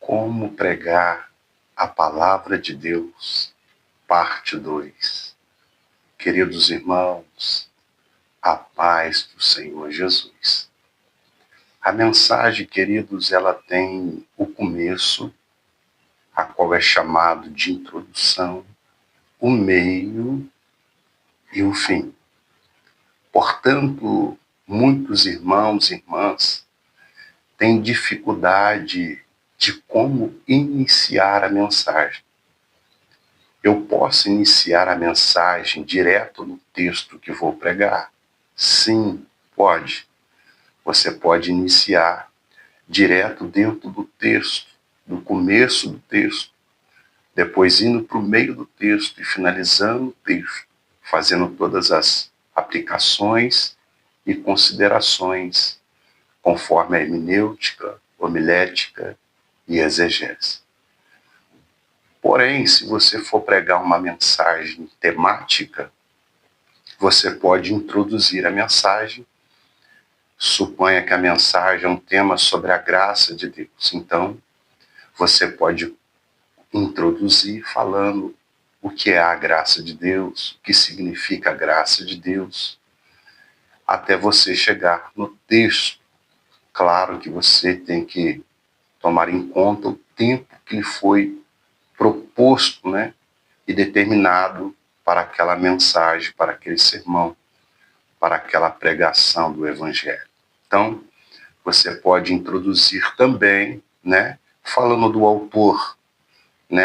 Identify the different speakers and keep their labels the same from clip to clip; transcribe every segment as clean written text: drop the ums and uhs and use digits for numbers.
Speaker 1: Como pregar a palavra de Deus, parte 2. Queridos irmãos, a paz do Senhor Jesus. A mensagem, queridos, ela tem o começo, a qual é chamado de introdução, o meio e o fim. Portanto, muitos irmãos e irmãs têm dificuldade de como iniciar a mensagem. Eu posso iniciar a mensagem direto no texto que vou pregar? Sim, pode. Você pode iniciar direto dentro do texto, do começo do texto, depois indo para o meio do texto e finalizando o texto, fazendo todas as aplicações e considerações conforme a hermenêutica, homilética e exegese. Porém, se você for pregar uma mensagem temática, você pode introduzir a mensagem. Suponha que a mensagem é um tema sobre a graça de Deus. Então, você pode introduzir falando o que é a graça de Deus, o que significa a graça de Deus, até você chegar no texto. Claro que você tem que tomar em conta o tempo que lhe foi proposto, e determinado para aquela mensagem, para aquele sermão, para aquela pregação do Evangelho. Então, você pode introduzir também, falando do autor,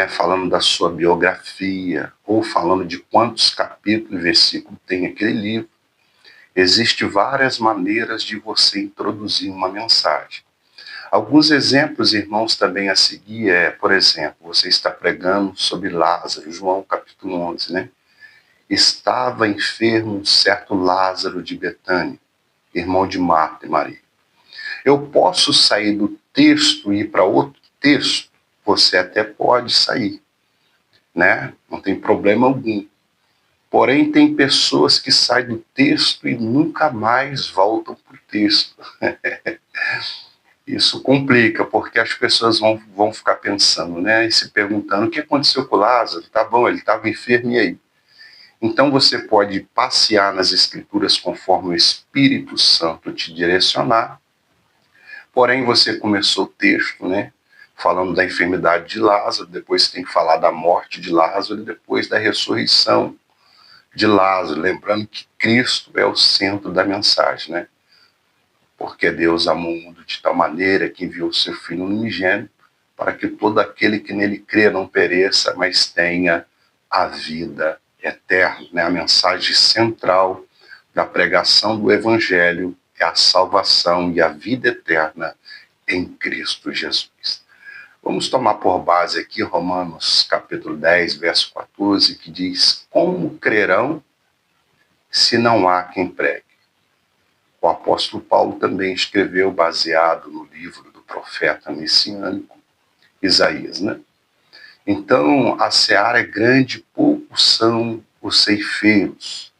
Speaker 1: falando da sua biografia, ou falando de quantos capítulos e versículos tem aquele livro. Existem várias maneiras de você introduzir uma mensagem. Alguns exemplos, irmãos, também a seguir por exemplo, você está pregando sobre Lázaro, João capítulo 11, Estava enfermo um certo Lázaro de Betânia, irmão de Marta e Maria. Eu posso sair do texto e ir para outro texto? Você até pode sair, Não tem problema algum. Porém, tem pessoas que saem do texto e nunca mais voltam para o texto. Isso complica, porque as pessoas vão ficar pensando, e se perguntando o que aconteceu com o Lázaro. Tá bom, ele estava enfermo, e aí? Então você pode passear nas Escrituras conforme o Espírito Santo te direcionar. Porém, você começou o texto, falando da enfermidade de Lázaro, depois tem que falar da morte de Lázaro e depois da ressurreição de Lázaro. Lembrando que Cristo é o centro da mensagem, Porque Deus amou o mundo de tal maneira que enviou o seu Filho unigênito para que todo aquele que nele crê não pereça, mas tenha a vida eterna. A mensagem central da pregação do Evangelho é a salvação e a vida eterna em Cristo Jesus. Vamos tomar por base aqui Romanos capítulo 10, verso 14, que diz: como crerão se não há quem pregue? O apóstolo Paulo também escreveu baseado no livro do profeta messiânico Isaías, Então, a seara é grande, poucos são os ceifeiros,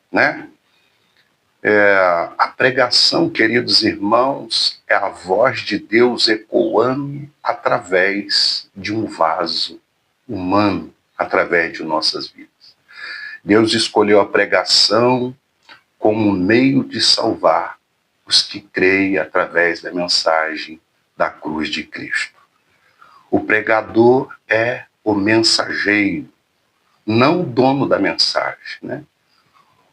Speaker 1: A pregação, queridos irmãos, é a voz de Deus ecoando através de um vaso humano, através de nossas vidas. Deus escolheu a pregação como meio de salvar os que creem através da mensagem da cruz de Cristo. O pregador é o mensageiro, não o dono da mensagem,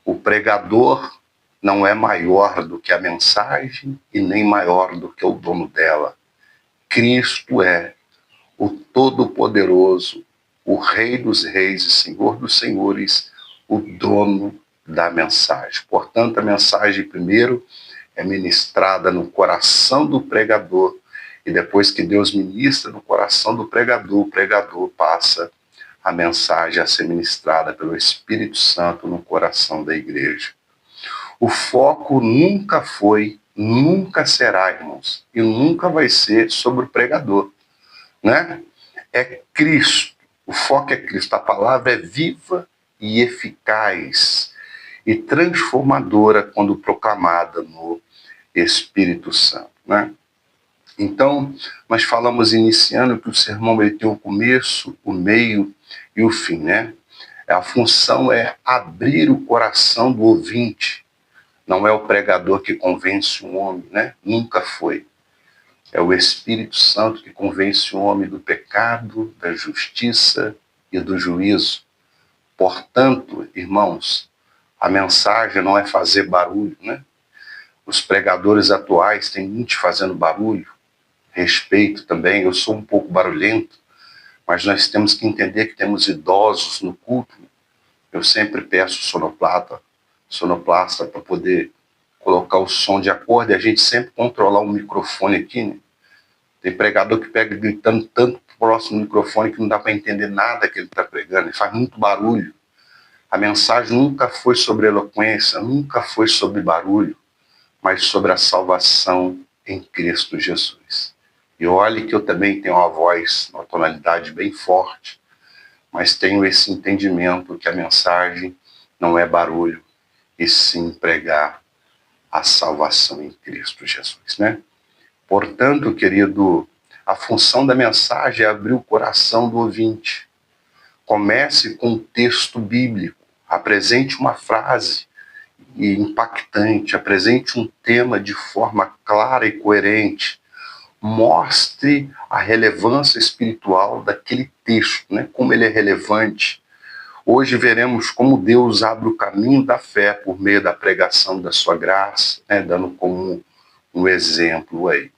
Speaker 1: O pregador não é maior do que a mensagem e nem maior do que o dono dela. Cristo é o Todo-Poderoso, o Rei dos Reis e Senhor dos Senhores, o dono da mensagem. Portanto, a mensagem primeiro é ministrada no coração do pregador, e depois que Deus ministra no coração do pregador, o pregador passa a mensagem a ser ministrada pelo Espírito Santo no coração da igreja. O foco nunca foi, nunca será, irmãos, e nunca vai ser sobre o pregador, É Cristo, o foco é Cristo. A palavra é viva e eficaz e transformadora quando proclamada no Espírito Santo, Então, nós falamos iniciando que o sermão ele tem o começo, o meio e o fim, né? A função é abrir o coração do ouvinte. Não é o pregador que convence o homem, né? Nunca foi. É o Espírito Santo que convence o homem do pecado, da justiça e do juízo. Portanto, irmãos, a mensagem não é fazer barulho, né? Os pregadores atuais têm muitos fazendo barulho. Respeito também, eu sou um pouco barulhento, mas nós temos que entender que temos idosos no culto. Eu sempre peço sonoplasta para poder colocar o som de acordo e a gente sempre controlar o microfone aqui, né? Tem pregador que pega gritando tanto próximo do microfone que não dá para entender nada que ele está pregando, ele faz muito barulho. A mensagem nunca foi sobre eloquência, nunca foi sobre barulho, mas sobre a salvação em Cristo Jesus. E olhe que eu também tenho uma voz, uma tonalidade bem forte, mas tenho esse entendimento que a mensagem não é barulho, e sim pregar a salvação em Cristo Jesus, né? Portanto, querido, a função da mensagem é abrir o coração do ouvinte. Comece com um texto bíblico, apresente uma frase impactante, apresente um tema de forma clara e coerente, mostre a relevância espiritual daquele texto, né? Como ele é relevante. Hoje veremos como Deus abre o caminho da fé por meio da pregação da sua graça, né? Dando como um exemplo aí.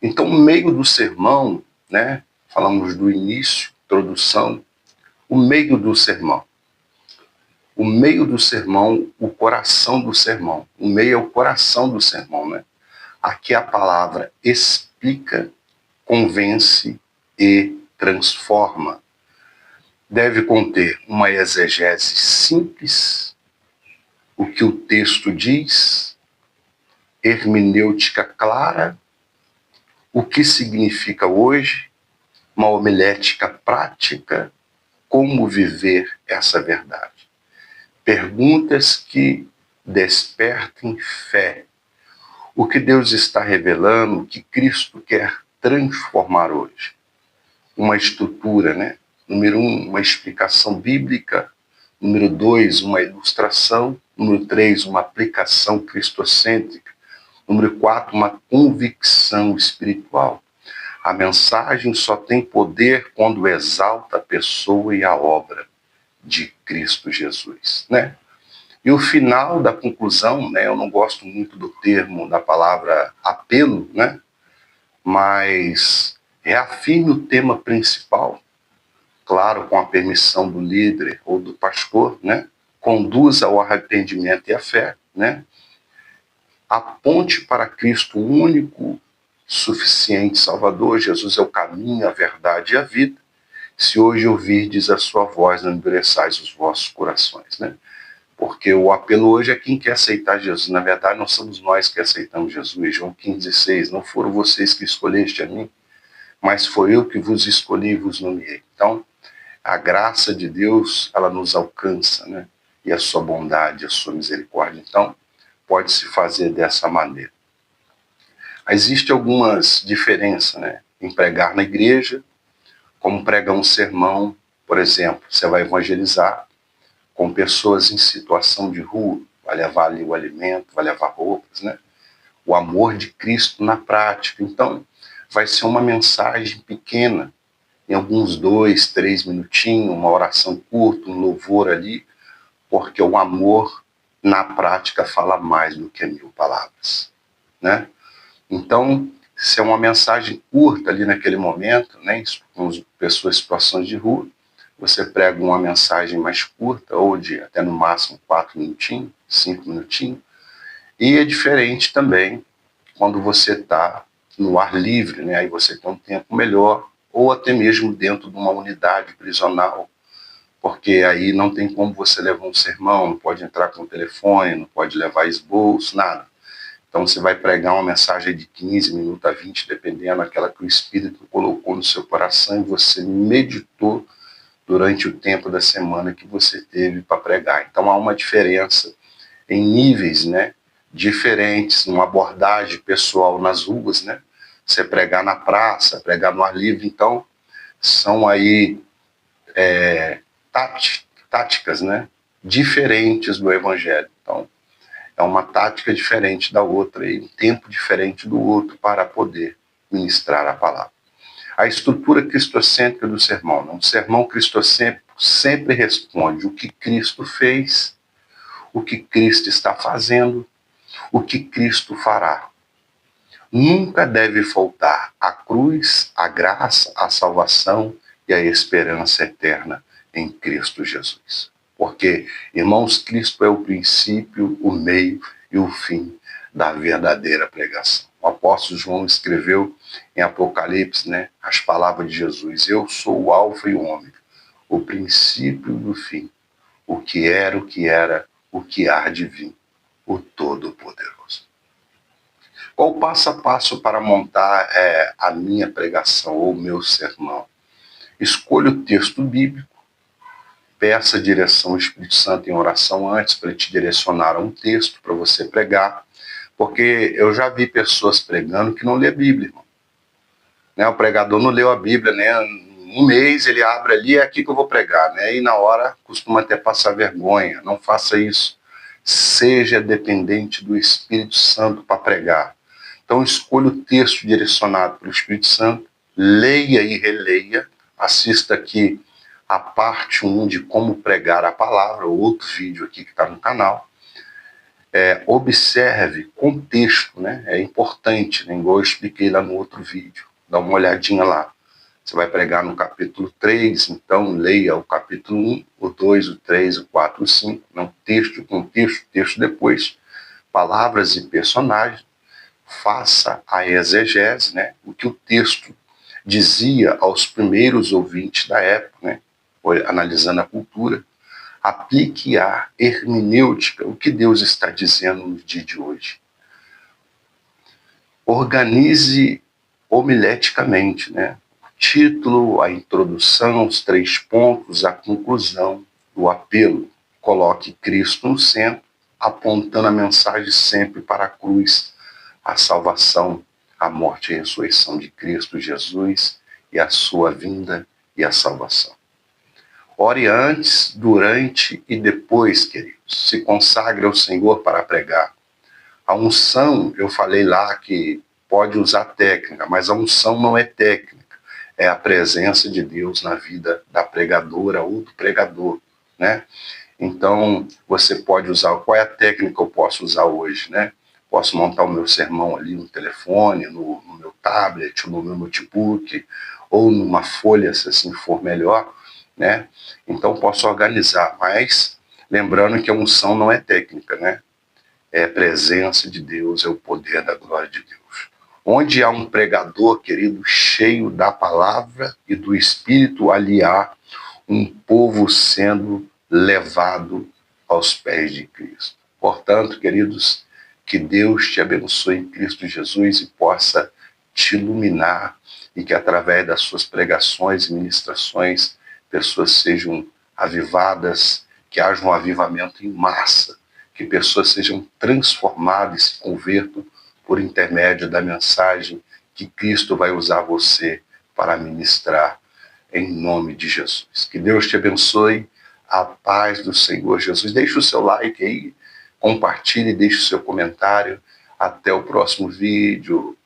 Speaker 1: Então, o meio do sermão, né? Falamos do início, introdução, o meio do sermão. O meio do sermão, o coração do sermão. O meio é o coração do sermão, né? Aqui a palavra explica, convence e transforma. Deve conter uma exegese simples, o que o texto diz, hermenêutica clara, o que significa hoje, uma homilética prática, como viver essa verdade. Perguntas que despertem fé. O que Deus está revelando, o que Cristo quer transformar hoje. Uma estrutura, né? Número 1, uma explicação bíblica. Número 2, uma ilustração. Número 3, uma aplicação cristocêntrica. Número 4, uma convicção espiritual. A mensagem só tem poder quando exalta a pessoa e a obra de Cristo Jesus, né? E o final da conclusão, né? Eu não gosto muito do termo, da palavra apelo, né? Mas reafirme o tema principal, claro, com a permissão do líder ou do pastor, né? Conduza ao arrependimento e à fé, né? Aponte para Cristo, o único, suficiente Salvador. Jesus é o caminho, a verdade e a vida. Se hoje ouvirdes a sua voz, não endureçais os vossos corações, né? Porque o apelo hoje é quem quer aceitar Jesus. Na verdade, não somos nós que aceitamos Jesus. João 15,16, não foram vocês que escolheste a mim, mas foi eu que vos escolhi e vos nomeei. Então, a graça de Deus, ela nos alcança, né? E a sua bondade, a sua misericórdia. Então, pode-se fazer dessa maneira. Existem algumas diferenças, né? Em pregar na igreja, como pregar um sermão, por exemplo, você vai evangelizar com pessoas em situação de rua, vai levar ali o alimento, vai levar roupas, né? O amor de Cristo na prática. Então, vai ser uma mensagem pequena, em alguns 2, 3 minutinhos, uma oração curta, um louvor ali, porque o amor na prática fala mais do que 1000 palavras, né? Então, se é uma mensagem curta ali naquele momento, né, com pessoas em situações de rua, você prega uma mensagem mais curta, ou de até no máximo 4 minutinhos, 5 minutinhos, e é diferente também quando você está no ar livre, né, aí você tem um tempo melhor, ou até mesmo dentro de uma unidade prisional, porque aí não tem como você levar um sermão, não pode entrar com o telefone, não pode levar esboço, nada. Então você vai pregar uma mensagem de 15 minutos a 20, dependendo daquela que o Espírito colocou no seu coração e você meditou durante o tempo da semana que você teve para pregar. Então há uma diferença em níveis, né, diferentes, uma abordagem pessoal nas ruas, né? Você pregar na praça, pregar no ar livre, então são aí táticas, né? Diferentes do evangelho. Então, é uma tática diferente da outra e um tempo diferente do outro para poder ministrar a palavra. A estrutura cristocêntrica do sermão. Né? Um sermão cristocêntrico sempre responde o que Cristo fez, o que Cristo está fazendo, o que Cristo fará. Nunca deve faltar a cruz, a graça, a salvação e a esperança eterna em Cristo Jesus. Porque, irmãos, Cristo é o princípio, o meio e o fim da verdadeira pregação. O apóstolo João escreveu em Apocalipse, né, as palavras de Jesus: eu sou o alfa e o ômega, o princípio do fim, o que era, o que há de vir, o Todo-Poderoso. Qual o passo a passo para montar a minha pregação ou o meu sermão? Escolha o texto bíblico, peça a direção ao Espírito Santo em oração antes para ele te direcionar a um texto para você pregar, porque eu já vi pessoas pregando que não lê a Bíblia, irmão. Né? O pregador não leu a Bíblia, né? Um mês ele abre ali, é aqui que eu vou pregar, né? E na hora costuma até passar vergonha. Não faça isso. Seja dependente do Espírito Santo para pregar. Então escolha o texto direcionado pelo Espírito Santo, leia e releia, assista aqui a parte 1 de como pregar a palavra, outro vídeo aqui que está no canal. Observe contexto, né? É importante, né? Igual eu expliquei lá no outro vídeo. Dá uma olhadinha lá. Você vai pregar no capítulo 3, então leia o capítulo 1, o 2, o 3, o 4, o 5, não, texto, contexto, texto depois, palavras e personagens. Faça a exegese, né? O que o texto dizia aos primeiros ouvintes da época, né? Analisando a cultura. Aplique a hermenêutica, o que Deus está dizendo no dia de hoje. Organize homileticamente, né? O título, a introdução, os 3 pontos, a conclusão, o apelo. Coloque Cristo no centro, apontando a mensagem sempre para a cruz, a salvação, a morte e a ressurreição de Cristo Jesus e a sua vinda e a salvação. Ore antes, durante e depois, queridos. Se consagre ao Senhor para pregar. A unção, eu falei lá que pode usar técnica, mas a unção não é técnica. É a presença de Deus na vida da pregadora ou do pregador, né? Então, você pode usar, qual é a técnica que eu posso usar hoje, né? Posso montar o meu sermão ali no telefone, no meu tablet, no meu notebook, ou numa folha, se assim for melhor, né? Então posso organizar, mas lembrando que a unção não é técnica, né? É presença de Deus, é o poder da glória de Deus. Onde há um pregador, querido, cheio da palavra e do Espírito, ali há um povo sendo levado aos pés de Cristo. Portanto, queridos, que Deus te abençoe em Cristo Jesus e possa te iluminar e que através das suas pregações e ministrações pessoas sejam avivadas, que haja um avivamento em massa, que pessoas sejam transformadas e se convertam por intermédio da mensagem que Cristo vai usar você para ministrar em nome de Jesus. Que Deus te abençoe, a paz do Senhor Jesus. Deixe o seu like aí, compartilhe, deixe o seu comentário. Até o próximo vídeo.